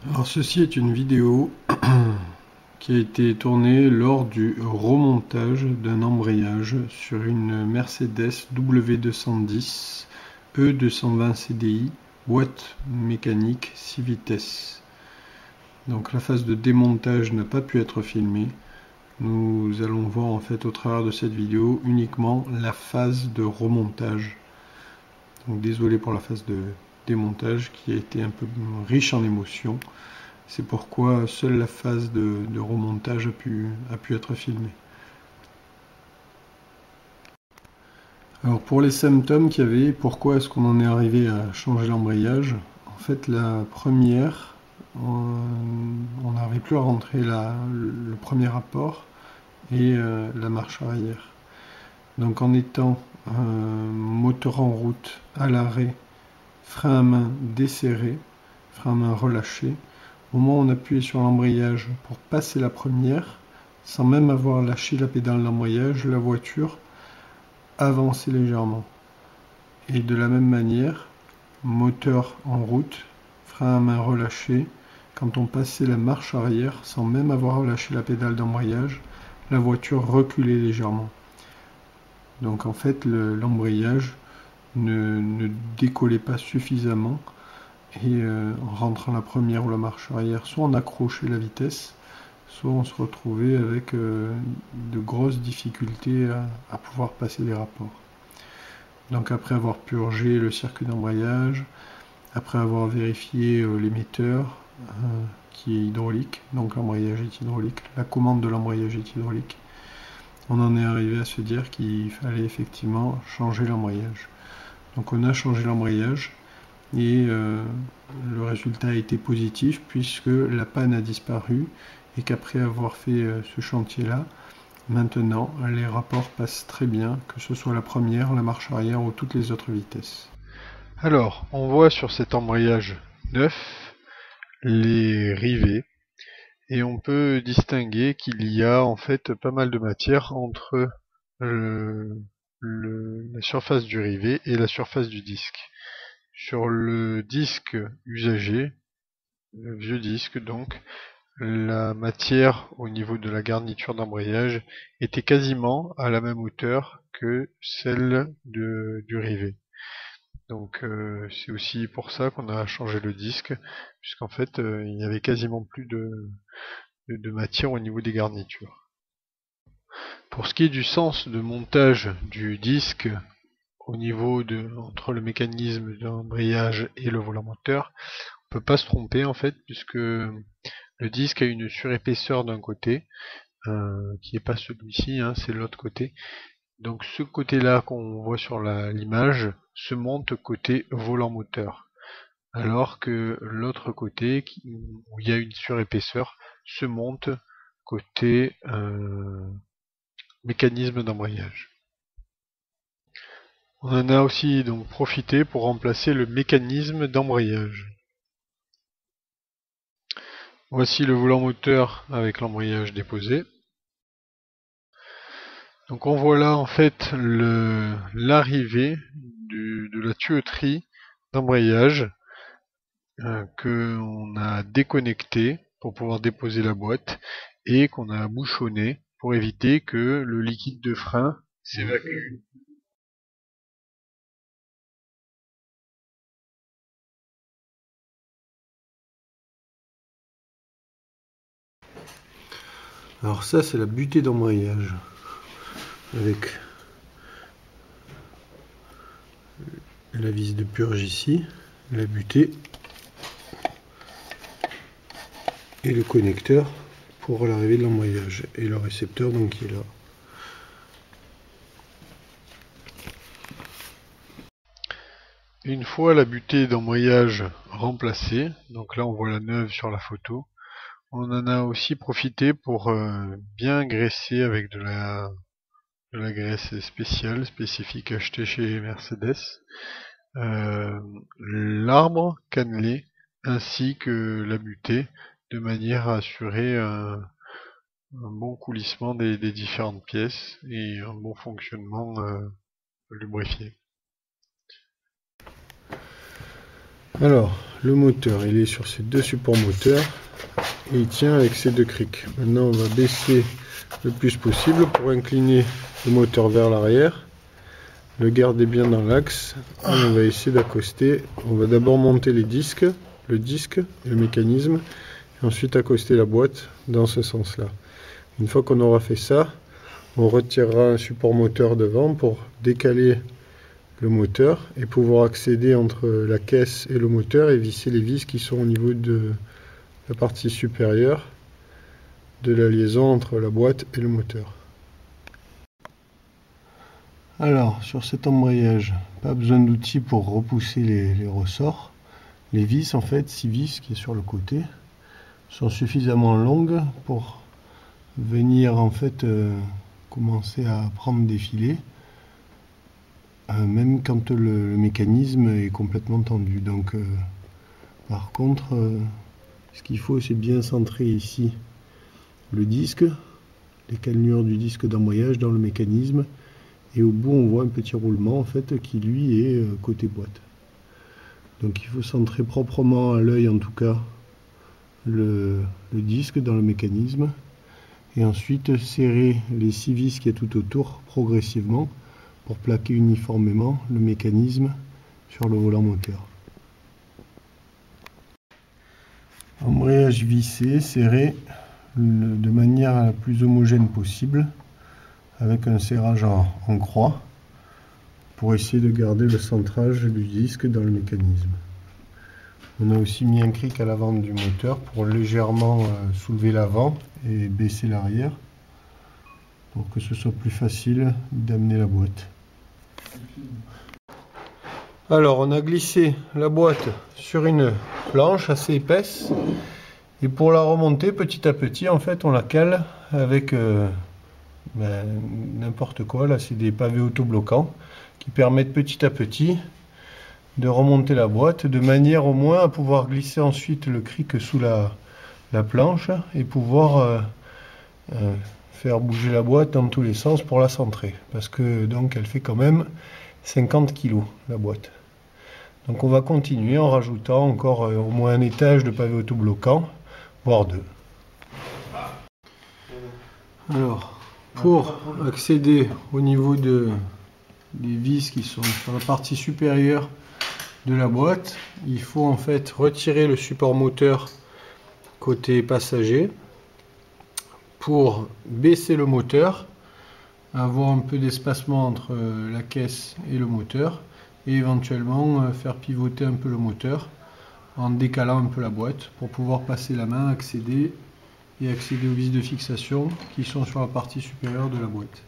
Alors ceci est une vidéo qui a été tournée lors du remontage d'un embrayage sur une Mercedes W210 E220 CDI boîte mécanique 6 vitesses. Donc la phase de démontage n'a pas pu être filmée. Nous allons voir en fait au travers de cette vidéo uniquement la phase de remontage. Donc désolé pour la phase de démontage qui a été un peu riche en émotions. C'est pourquoi seule la phase de remontage a pu être filmée. Alors pour les symptômes qu'il y avait, pourquoi est-ce qu'on en est arrivé à changer l'embrayage? En fait, la première, on n'arrivait plus à rentrer le premier apport et la marche arrière. Donc en étant moteur en route, à l'arrêt, frein à main desserré, frein à main relâché, au moment où on appuyait sur l'embrayage pour passer la première, sans même avoir lâché la pédale d'embrayage, la voiture avançait légèrement. Et de la même manière, moteur en route, frein à main relâché, quand on passait la marche arrière, sans même avoir relâché la pédale d'embrayage, la voiture reculait légèrement. Donc en fait, l'embrayage ne décollait pas suffisamment et en rentrant la première ou la marche arrière, soit on accrochait la vitesse, soit on se retrouvait avec de grosses difficultés à pouvoir passer les rapports. Donc après avoir purgé le circuit d'embrayage, après avoir vérifié l'émetteur qui est hydraulique, donc l'embrayage est hydraulique, la commande de l'embrayage est hydraulique, on en est arrivé à se dire qu'il fallait effectivement changer l'embrayage. Donc on a changé l'embrayage et le résultat a été positif puisque la panne a disparu et qu'après avoir fait ce chantier-là, maintenant les rapports passent très bien, que ce soit la première, la marche arrière ou toutes les autres vitesses. Alors, on voit sur cet embrayage neuf les rivets et on peut distinguer qu'il y a en fait pas mal de matière entre la surface du rivet et la surface du disque. Sur le disque usagé, le vieux disque donc, la matière au niveau de la garniture d'embrayage était quasiment à la même hauteur que celle du rivet. Donc c'est aussi pour ça qu'on a changé le disque, puisqu'en fait il n'y avait quasiment plus de matière au niveau des garnitures. Pour ce qui est du sens de montage du disque au niveau entre le mécanisme d'embrayage et le volant moteur, on peut pas se tromper en fait, puisque le disque a une surépaisseur d'un côté, qui n'est pas celui-ci, hein, c'est l'autre côté. Donc ce côté-là qu'on voit sur l'image se monte côté volant moteur, alors que l'autre côté, où il y a une surépaisseur, se monte côté mécanisme d'embrayage. On en a aussi donc profité pour remplacer le mécanisme d'embrayage. Voici le volant moteur avec l'embrayage déposé. Donc on voit là en fait l'arrivée de la tuyauterie d'embrayage qu'on a déconnecté pour pouvoir déposer la boîte et qu'on a bouchonné pour éviter que le liquide de frein s'évacue. Alors ça c'est la butée d'embrayage avec la vis de purge ici, la butée et le connecteur pour l'arrivée de l'embrayage et le récepteur donc qui est là. Une fois la butée d'embrayage remplacée, donc là on voit la neuve sur la photo, on en a aussi profité pour bien graisser avec de la graisse spéciale, spécifique achetée chez Mercedes, l'arbre cannelé ainsi que la butée, de manière à assurer un bon coulissement des différentes pièces et un bon fonctionnement lubrifié. Alors, le moteur, il est sur ces deux supports moteurs et il tient avec ces deux crics. Maintenant, on va baisser le plus possible pour incliner le moteur vers l'arrière. Le garder bien dans l'axe. On va essayer d'accoster. On va d'abord monter les disques, le disque et le mécanisme, et ensuite accoster la boîte dans ce sens-là. Une fois qu'on aura fait ça, on retirera un support moteur devant pour décaler le moteur et pouvoir accéder entre la caisse et le moteur et visser les vis qui sont au niveau de la partie supérieure de la liaison entre la boîte et le moteur. Alors, sur cet embrayage, pas besoin d'outils pour repousser les ressorts. Les vis, en fait, 6 vis qui est sur le côté, sont suffisamment longues pour venir en fait commencer à prendre des filets, même quand le mécanisme est complètement tendu. Donc, par contre, ce qu'il faut, c'est bien centrer ici le disque, les cannelures du disque d'embrayage dans le mécanisme. Et au bout, on voit un petit roulement en fait qui lui est côté boîte. Donc il faut centrer proprement à l'œil en tout cas le disque dans le mécanisme. Et ensuite serrer les 6 vis qui est tout autour progressivement pour plaquer uniformément le mécanisme sur le volant moteur. Embrayage vissé, serré de manière la plus homogène possible, avec un serrage en croix pour essayer de garder le centrage du disque dans le mécanisme. On a aussi mis un cric à l'avant du moteur pour légèrement soulever l'avant et baisser l'arrière pour que ce soit plus facile d'amener la boîte. Alors on a glissé la boîte sur une planche assez épaisse et pour la remonter petit à petit en fait on la cale avec n'importe quoi. Là c'est des pavés autobloquants qui permettent petit à petit de remonter la boîte de manière au moins à pouvoir glisser ensuite le cric sous la planche et pouvoir faire bouger la boîte dans tous les sens pour la centrer, parce que donc elle fait quand même 50 kg la boîte. Donc on va continuer en rajoutant encore au moins un étage de pavés autobloquants, voire 2. Alors pour accéder au niveau des vis qui sont sur la partie supérieure de la boîte, il faut en fait retirer le support moteur côté passager pour baisser le moteur, avoir un peu d'espacement entre la caisse et le moteur et éventuellement faire pivoter un peu le moteur en décalant un peu la boîte pour pouvoir passer la main, accéder aux vis de fixation qui sont sur la partie supérieure de la boîte.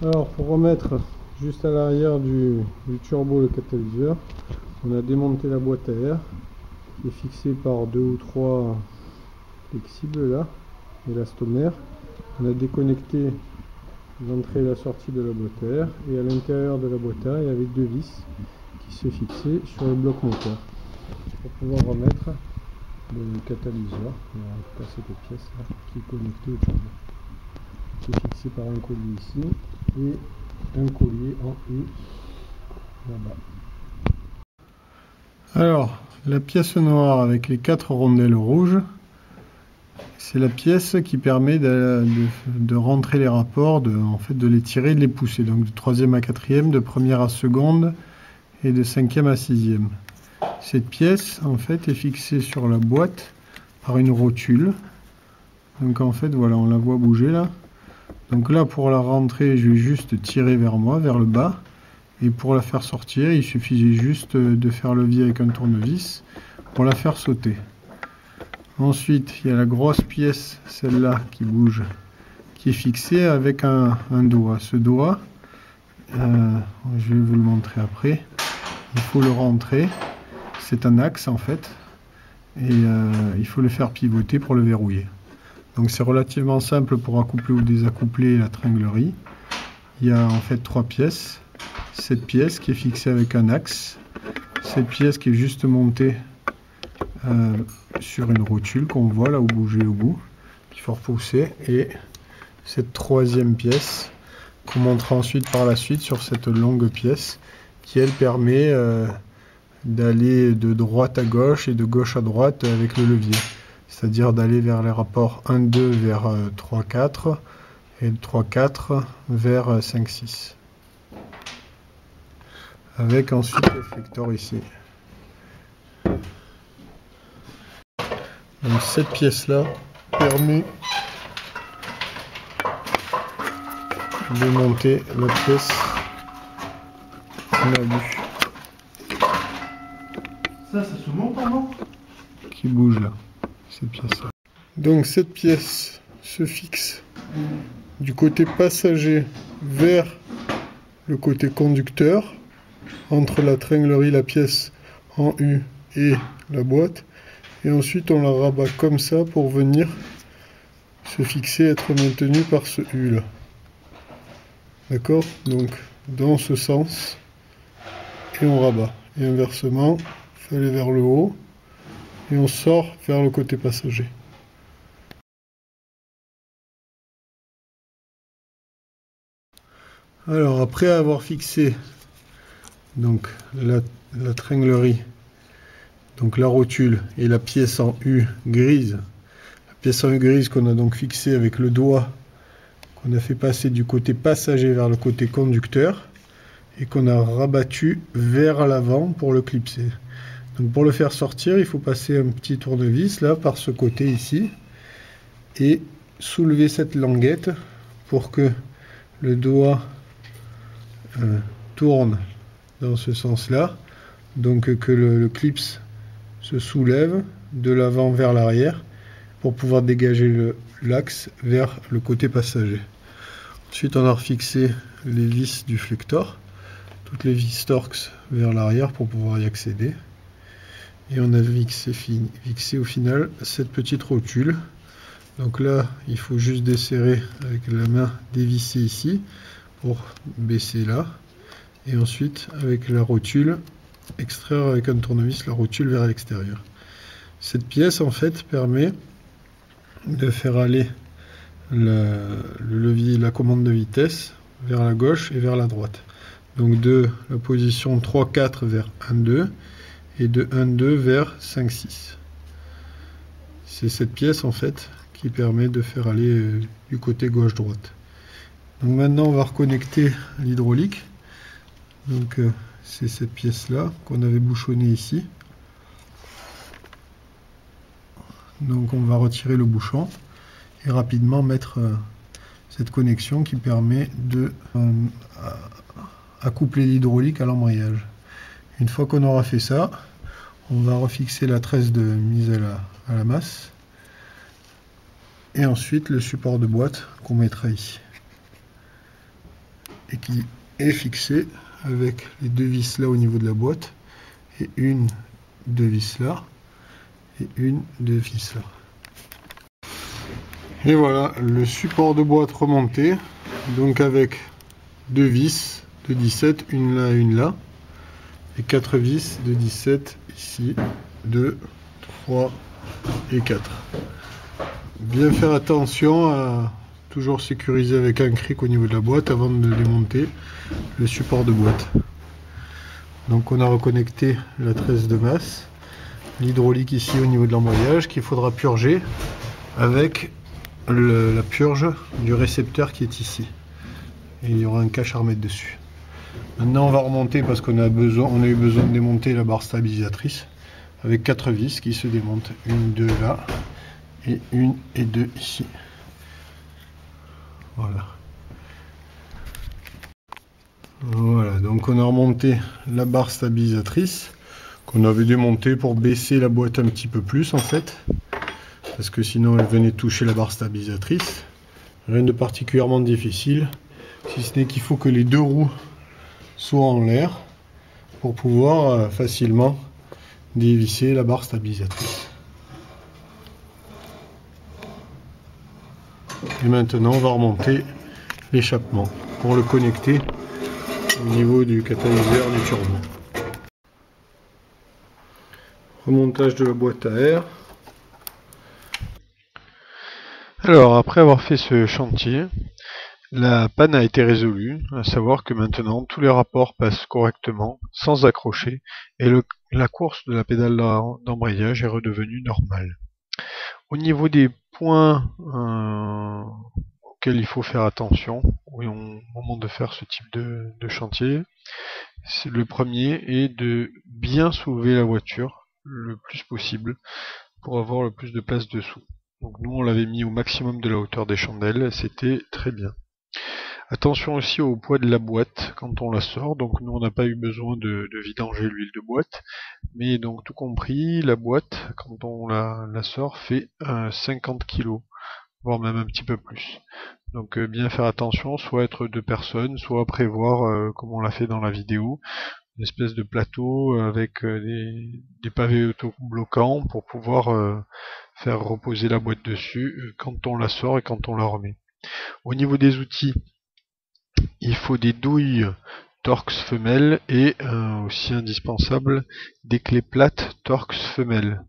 Alors pour remettre juste à l'arrière du turbo le catalyseur, on a démonté la boîte à air qui est fixée par 2 ou 3 flexibles là, élastomères. On a déconnecté l'entrée et la sortie de la boîte à air et à l'intérieur de la boîte à air il y avait 2 vis qui se fixaient sur le bloc moteur pour pouvoir remettre le catalyseur, en tout cas cette pièce là qui est connectée au turbo, qui est fixé par un collier ici et un collier en U là-bas. Alors la pièce noire avec les 4 rondelles rouges, c'est la pièce qui permet de rentrer les rapports, en fait de les tirer et de les pousser, donc de 3e à 4e, de 1re à 2e et de 5e à 6e. Cette pièce en fait est fixée sur la boîte par une rotule. Donc en fait voilà, on la voit bouger là. Donc là pour la rentrer, je vais juste tirer vers moi, vers le bas. Et pour la faire sortir, il suffisait juste de faire levier avec un tournevis pour la faire sauter. Ensuite, il y a la grosse pièce, celle-là qui bouge, qui est fixée avec un doigt. Ce doigt, je vais vous le montrer après, il faut le rentrer. C'est un axe en fait, et il faut le faire pivoter pour le verrouiller. Donc c'est relativement simple pour accoupler ou désaccoupler la tringlerie. Il y a en fait 3 pièces. Cette pièce qui est fixée avec un axe, cette pièce qui est juste montée sur une rotule qu'on voit là où bouger au bout, qu'il faut repousser, et cette 3e pièce qu'on montrera ensuite par la suite sur cette longue pièce qui elle permet d'aller de droite à gauche et de gauche à droite avec le levier. C'est-à-dire d'aller vers les rapports 1-2 vers 3-4 et 3-4 vers 5-6. Avec ensuite le flector ici. Donc cette pièce-là permet de monter la pièce qu'on a vue. Ça se monte en haut Qui bouge là, cette pièce-là. Donc cette pièce se fixe du côté passager vers le côté conducteur, entre la tringlerie, la pièce en U et la boîte. Et ensuite on la rabat comme ça pour venir se fixer, être maintenu par ce U là. D'accord? Donc dans ce sens, et on rabat. Et inversement, il faut aller vers le haut, et on sort vers le côté passager. Alors après avoir fixé donc la tringlerie, donc la rotule et la pièce en U grise, la pièce en U grise qu'on a donc fixée avec le doigt, qu'on a fait passer du côté passager vers le côté conducteur et qu'on a rabattu vers l'avant pour le clipser. Donc pour le faire sortir, il faut passer un petit tournevis là par ce côté ici et soulever cette languette pour que le doigt tourne dans ce sens-là, donc que le clips se soulève de l'avant vers l'arrière pour pouvoir dégager l'axe vers le côté passager. Ensuite, on a refixé les vis du flector, toutes les vis Torx vers l'arrière pour pouvoir y accéder. Et on a fixé au final cette petite rotule. Donc là, il faut juste desserrer avec la main, dévisser ici pour baisser là. Et ensuite, avec la rotule, extraire avec un tournevis la rotule vers l'extérieur. Cette pièce, en fait, permet de faire aller le levier, la commande de vitesse vers la gauche et vers la droite. Donc de la position 3-4 vers 1-2 et de 1-2 vers 5-6. C'est cette pièce, en fait, qui permet de faire aller du côté gauche-droite. Donc maintenant, on va reconnecter l'hydraulique. Donc c'est cette pièce-là qu'on avait bouchonnée ici. Donc on va retirer le bouchon et rapidement mettre cette connexion qui permet de accoupler l'hydraulique à l'embrayage. Une fois qu'on aura fait ça, on va refixer la tresse de mise à la masse et ensuite le support de boîte qu'on mettra ici et qui est fixé avec les deux vis là au niveau de la boîte et deux vis là et deux vis là. Et voilà le support de boîte remonté, donc avec deux vis de 17, une là et une là, et 4 vis de 17 ici, 2, 3 et 4. Bien faire attention à toujours sécuriser avec un cric au niveau de la boîte avant de démonter le support de boîte. Donc on a reconnecté la tresse de masse, l'hydraulique ici au niveau de l'embrayage qu'il faudra purger avec la purge du récepteur qui est ici. Et il y aura un cache à remettre dessus. Maintenant on va remonter parce qu'on a eu besoin de démonter la barre stabilisatrice avec 4 vis qui se démontent. Une, deux là et une et deux ici. Voilà. Voilà, donc on a remonté la barre stabilisatrice qu'on avait démontée pour baisser la boîte un petit peu plus en fait, parce que sinon elle venait toucher la barre stabilisatrice. Rien de particulièrement difficile, si ce n'est qu'il faut que les deux roues soient en l'air pour pouvoir facilement dévisser la barre stabilisatrice. Et maintenant on va remonter l'échappement pour le connecter au niveau du catalyseur du turbo. Remontage de la boîte à air. Alors après avoir fait ce chantier, La panne a été résolue, à savoir que maintenant tous les rapports passent correctement, sans accrocher, et la course de la pédale d'embrayage est redevenue normale. Au niveau des points auxquels il faut faire attention au moment de faire ce type de chantier, le premier est de bien soulever la voiture le plus possible pour avoir le plus de place dessous. Donc nous on l'avait mis au maximum de la hauteur des chandelles, c'était très bien. Attention aussi au poids de la boîte quand on la sort, donc nous on n'a pas eu besoin de vidanger l'huile de boîte, mais donc tout compris, la boîte quand on la sort fait 50 kg, voire même un petit peu plus. Donc bien faire attention, soit être deux personnes, soit prévoir, comme on l'a fait dans la vidéo, une espèce de plateau avec des pavés autobloquants pour pouvoir faire reposer la boîte dessus quand on la sort et quand on la remet. Au niveau des outils, il faut des douilles Torx femelles et aussi indispensable des clés plates Torx femelles.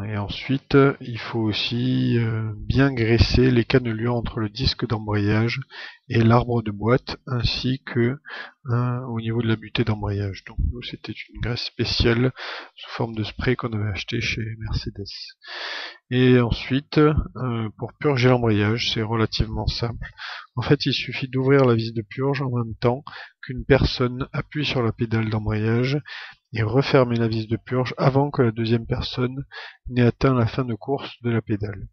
Et ensuite, il faut aussi bien graisser les cannelures entre le disque d'embrayage et l'arbre de boîte, ainsi que au niveau de la butée d'embrayage. Donc nous, c'était une graisse spéciale sous forme de spray qu'on avait acheté chez Mercedes. Et ensuite, pour purger l'embrayage, c'est relativement simple. En fait, il suffit d'ouvrir la vis de purge en même temps qu'une personne appuie sur la pédale d'embrayage et refermer la vis de purge avant que la deuxième personne n'ait atteint la fin de course de la pédale.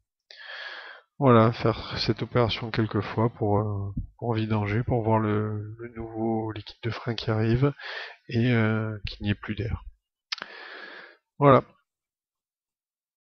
Voilà, faire cette opération quelques fois pour vidanger, pour voir le nouveau liquide de frein qui arrive et qu'il n'y ait plus d'air. Voilà.